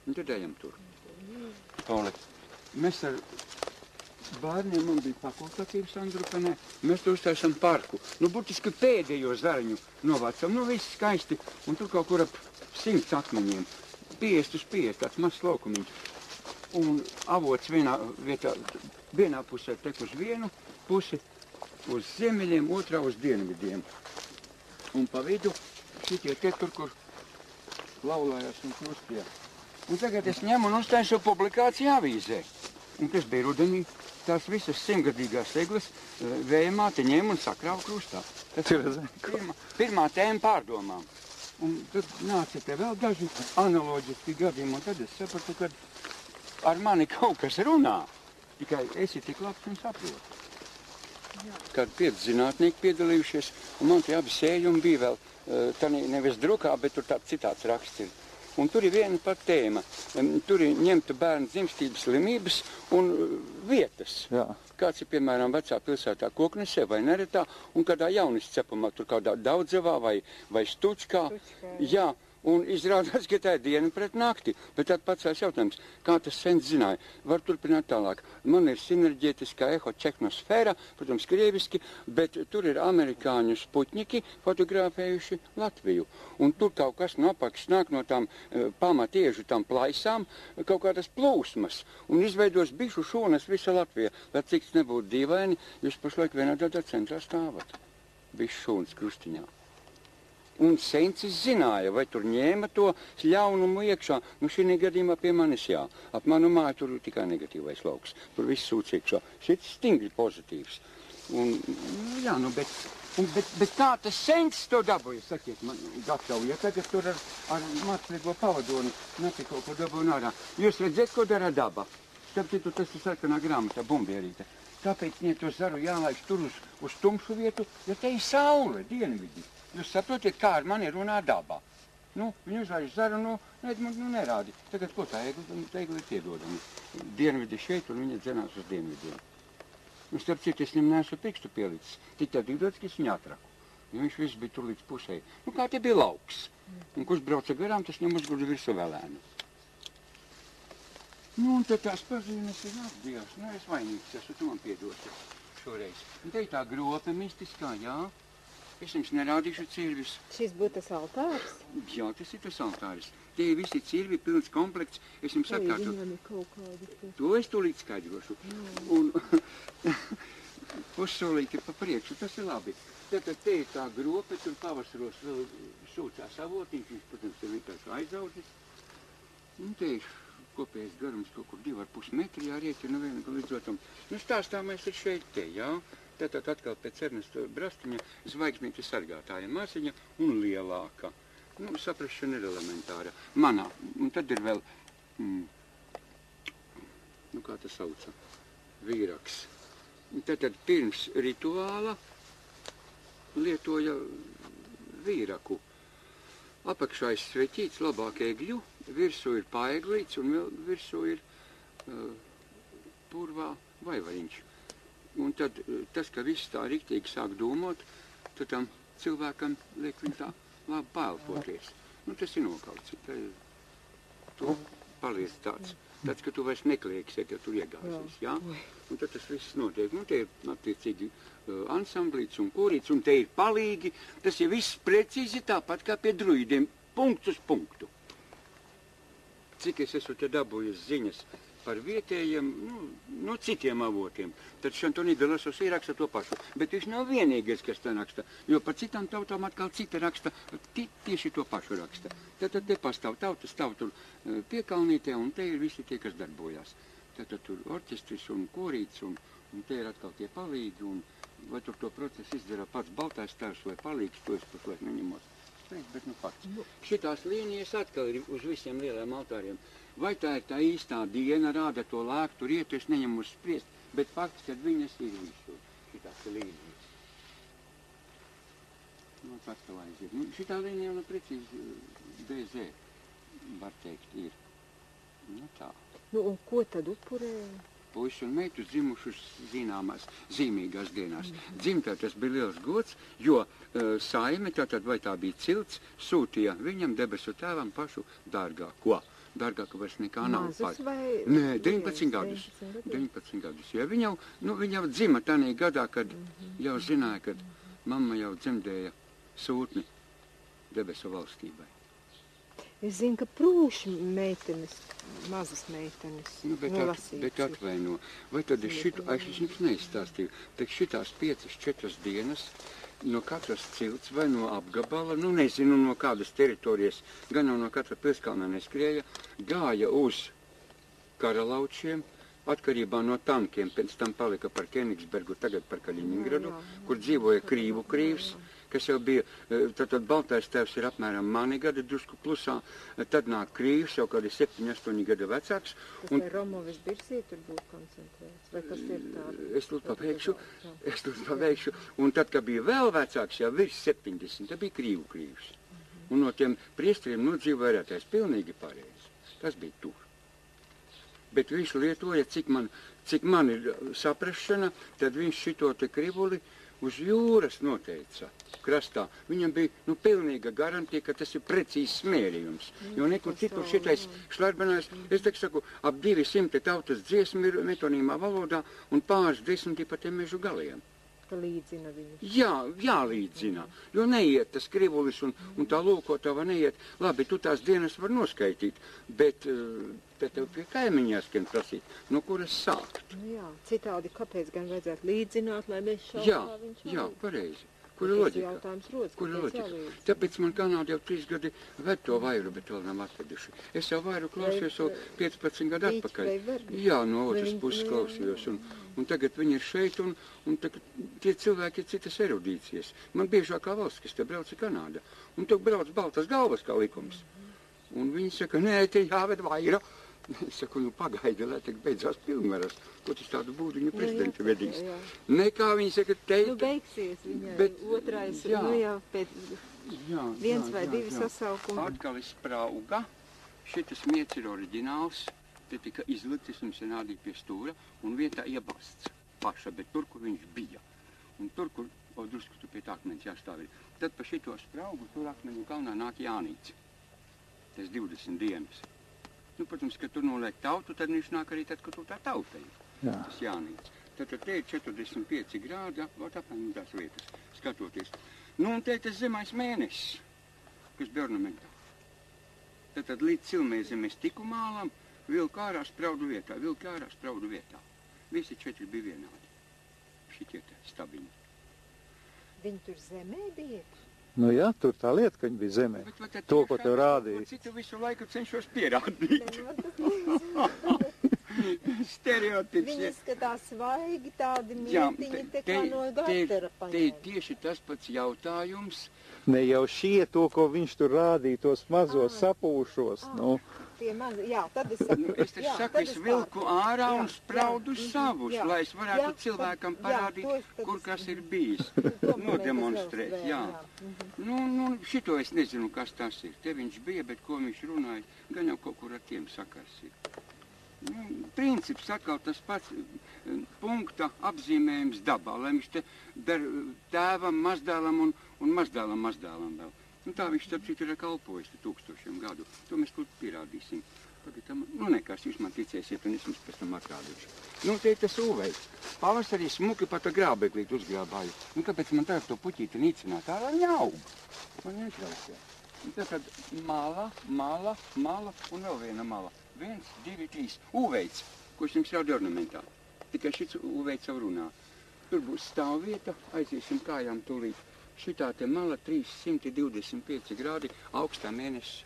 Un tad ejam tur. Pauli, mēs ar bērniem, man bija fakultatīvas Andrupenē, mēs tur uztaisam parku. Nu, burtiski pēdējo zariņu novācam, nu, viss skaisti, un tur kaut kur ap 100 akmeņiem, 50 uz 50, tāds mazs laukumiņš. Un avots vienā pusē tek uz vienu pusi, uz ziemeļiem, otrā uz dienvidiem. Un pa vidu šitie te tur, kur laulājās un krustījās. Un tagad es ņemu un uztaisu publikāciju avīzē. Un tas bija rudenī. Tās visas 100-gadīgās egles vējamāte ņēma un sakrāva krustā. Tas ir pirmā tēma pārdomām. Un tad nāca te vēl daži analoģiski gadījumi, un tad es sapratu, ka ar mani kaut kas runā. Tikai esi tik labs un saproti. Kad 5 zinātnieki piedalījušies, un man tie abi sējumi bija vēl, tā nevis drukā, bet tur tāds citāds raksts ir. Un tur ir viena pat tēma. Tur ir ņemta bērnu dzimstības slimības un vietas. Jā. Kāds ir, piemēram, vecā pilsētā Koknesē vai Neretā, un kādā jaunis cepamā, tur kādā Daudzevā vai Stučkā. Jā. Un izrādās, ka tā ir diena pret nakti. Bet tad pats jautājums, kā tas sens zināja? Var turpināt tālāk. Man ir sinerģētiskā ehočeknosfēra, protams, krieviski, bet tur ir amerikāņu spuķņiki fotografējuši Latviju. Un tur kaut kas no apakšas nāk no tām pamatiežu tām plaisām, kaut kādas plūsmas. Un izveidos bišu šūnas visa Latvija. Lai cik nebūtu dīvaini, jūs pašlaik vienā tādā centrā stāvat. Bišu šūnas krustiņā. Un sencis zināja, vai tur ņēma to ļaunumu iekšā. Nu, šī gadījumā pie manis jā. Ap manu māju tur tikai negatīvais lauks. Tur viss sūc iekšā. Šis stingri pozitīvs. Un, jā, nu, bet kā tas sencis to dabūja? Sakiet man, gatavu, ja tagad tur ar mākslīgo pavadoni nāca kaut ko dabūja ārā. Jūs redzat, ko dara daba? Tāpēc tas ir sarkanā grāmatā, bumbierīte. Tāpēc viņai to zaru jālaiž tur uz tumšu vietu, ja te ir saule, dienvidi. Jūs saprotiet, kā ar mani runā dabā. Nu, viņi uzlaiž zaru, nu nerādi. Tagad ko tā egli ir iedodama? Dienvidi šeit, un viņa dzenās uz dienvidiem. Un starp citu, es viņam neesmu pirkstu pielicis. Tik tad īdots, ka es viņu atraku. Jo viņš viss bija tur līdz pusē. Nu, kā te bija lauks. Un kurš brauca garām, tas viņam uzgurda virsū vēlēnu. Nu, un tad tās pazīmes ir apdījās. Nu, es vainīgs esmu, tu man piedosi šoreiz. Un te ir tā grope mistiskā, jā. Es jums nerādīšu cirvis. Šis būtu tas altāris? Jā, tas ir tas altāris. Tie ir visi cirvi, pilns komplekts. Es jums atkārtu. To es tūlīt skaidrošu. Un pussolīti pa priekšu, tas ir labi. Tātad te ir tā grope, tur pavasaros vēl sūcās avotiņš, viņš, protams, ir vienkārši aizaudzis. Un te ir kopējais garums kaut kur 2,5 metri jārieti no viena līdz otram. Nu, stāstāmais ir šeit te, jā. Tātad atkal pēc Ernesta Brastiņa zvaigznīte sargātāja maziņa un lielāka. Nu, saprašana ir elementāra. Manā. Un tad ir vēl, nu kā tas sauca, vīraks. Tātad pirms rituāla lietoja vīraku. Apakšā ir sveķīts labāk egļu, virsū ir paeglīts un vēl virsū ir purvā vaivariņš. Un tad tas, ka viss tā riktīgi sāk dūmot, tad tam cilvēkam liek viņu tā labi pēlpoties. Nu, tas ir nokauts. Tu paliec tāds, ka tu vairs nekliēksiet, ja tur iegāsies, jā? Un tad tas viss notiek. Nu, te ir attiecīgi ansamblīts un kurīts, un te ir palīgi. Tas ir viss precīzi tāpat kā pie druidiem, punkts uz punktu. Cik es esmu te dabūjusi ziņas par vietējiem, no citiem avotiem. Tad Šantoni de Lasos ieraksta to pašu. Bet viņš nav vienīgais, kas te raksta, jo par citām tautām atkal cita raksta, tieši to pašu raksta. Tad te pastāv tautas tur piekalnītē, un te ir visi tie, kas darbojās. Tad tur orķestris un korīts, un te ir atkal tie palīgi, un vai tur to procesu izdara pats baltais stārs vai palīgs, to es pašlaik neņemos. Bet nu fakts. Šitās līnijas atkal ir uz visiem lieliem altāriem. Vai tā ir tā īstā diena, rāda to lēktu rietu, es neņemu uz spriest, bet fakts, ka viņas ir visur. Šitās līnijas. Nu, atkal aiziet. Nu, šitā līnija jau precīzi BZ, var teikt, ir. Nu tā. Nu, un ko tad upurēja? Puiši un meitu dzimušus zināmās zīmīgās dienās. Dzimtā tas bija liels gods, jo saime, tātad vai tā bija cilts, sūtīja viņam debesu tēvam pašu dārgāko. dārgāka vairs nekā nav. Mazus vai? Nē, 19 gadus. 19 gadus. Ja, viņa jau dzima tādā gadā, kad jau zināja, kad mamma jau dzemdēja sūtni debesu valstībai. Es zinu, ka prūšu meitenes, mazas meitenes, Bet atvaino. Vai tad es jums neizstāstīju? Tad šitās 5-4 dienas no katras cilts vai no apgabala, nezinu no kādas teritorijas, gan no katra pilskalna neskrēja, gāja uz Karalaučiem, atkarībā no tankiem, pēc tam palika par Kenigsbergu, tagad par Kaļiņingradu, kur dzīvoja krīvs, kas jau bija, tad baltais tēvs ir apmēram mani gadi, drusku plusā, tad nāk krīvs, jau kādi 7-8 gadi vecāks. Tas vai Romovis Birsī tur būtu koncentrēts, vai kas ir tāda? Es lūdzu paveikšu, un tad, kad bija vēl vecāks, jau virs 70, tad bija krīvs. Un no tiem priestriem nodzīvoja vērētais pilnīgi pareizi. Tas bija tur. Bet viņš lietoja, cik man ir saprašana, tad viņš šito te krivuli uz jūras noteica krastā. Viņam bija pilnīga garantija, ka tas ir precīzs smērījums. Jo nekur citur šitais šlarbenājs, es saku, ap 200 tautas dziesmi ir metonīmā valodā un pāris 10 pa tiem mežu galiem. Ka līdzina viņu. Jā, līdzina. Jo neiet tas krivulis un tā lūkotava neiet. Labi, tu tās dienas var noskaitīt, bet tev pie kaimiņa jāskan prasīt, no kuras sākt. Jā, citādi, kāpēc gan vajadzētu līdzināt, lai mēs šaubā viņš Jā, pareizi. Kur ir loģika? Tāpēc man Kanāda jau 3 gadi ved to vairu, bet vēl nav atveduši. Es jau vairu klausījos jau 15 gadu atpakaļ. Jā, no otras puses klausījos. Un tagad viņi ir šeit, un tie cilvēki ir citas erudīcijas. Man biežākā valsts, kas te brauc, ir Kanāda. Un tu brauc baltas galvas kā likums. Un viņi saka, nē, te jāved vaira. Es saku, pagaidi, lai tik beidzās pilnvaras. Ko tas tādu būdiņu prezidenti vedīs? Nekā viņi saka, beigsies viņai otrais, jau pēc viens vai divi sasaukumi. Atkal izsprauga. Šitas miets ir oriģināls. Te tika izliktis un senādīja pie stūra un vietā iebasts paša, bet tur, kur viņš bija. Un tur, kur, drusku tu pie tā akmens jāstāvī. Tad pa šito spraugu tur akmeņu kalnā nāk Jānīts. Tas 20 dienas. Protams, kad tur noliek tautu, tad viņš nāk arī tad, kad tur tā tauta ir. Tas Jānīts. Tad te ir 45 grādi, apmēram tās vietas, skatoties. Un te ir tas zemais mēnesis, kas bija ornamentā. Tad līdz cilmēzemes tiku mālam, vilku ārā spraudu vietā. Visi 4 bija vienādi. Šitie te stabiņi. Viņi tur zemē bija? Jā, tur tā lieta, ka viņi bija zemē. To, ko tev rādīja. Citu visu laiku cenšos pierādīt. Stereotips. Viņi izskatās svaigi, tādi mietiņi, te kā no gatera paņēma. Te ir tieši tas pats jautājums. Ne jau šie to, ko viņš tur rādīja, tos mazos sapūšos. Tie mazi, jā, tad es saku. Es taču saku, es vilku ārā un spraudu savus, lai es varētu cilvēkam parādīt, kur kas ir bijis. Nodemonstrēt, jā. Šito es nezinu, kas tas ir. Te viņš bija, bet ko viņš runāja, gan jau kaut kur ar tiem sakars ir. Princips atkal tas pats punkta apzīmējums dabā, lai viņš te der tēvam, mazdēlam un mazdēlam vēl. Tā viņš starp citu ir kalpojis 1000 gadu. To mēs tur pierādīsim. Nekas, jūs man ticēsiet, un es jums pēc tam atrādīšu. Te ir tas ūveids. Pavasarī smuki pat grābeklīt uzgrābāju. Kāpēc man tagad to puķīti nīcināt? Tā vēl ņaug. Man netraucē. Tad mala un vēl viena mala. 1, 2, 3. Ūveids, ko es jums rādu ornamentā. Tikai šits ūveids jau runā. Tur būs stāvvieta, aiziesim kājām tūlīt. Šitā te mala 325 grādi augstā mēnesis.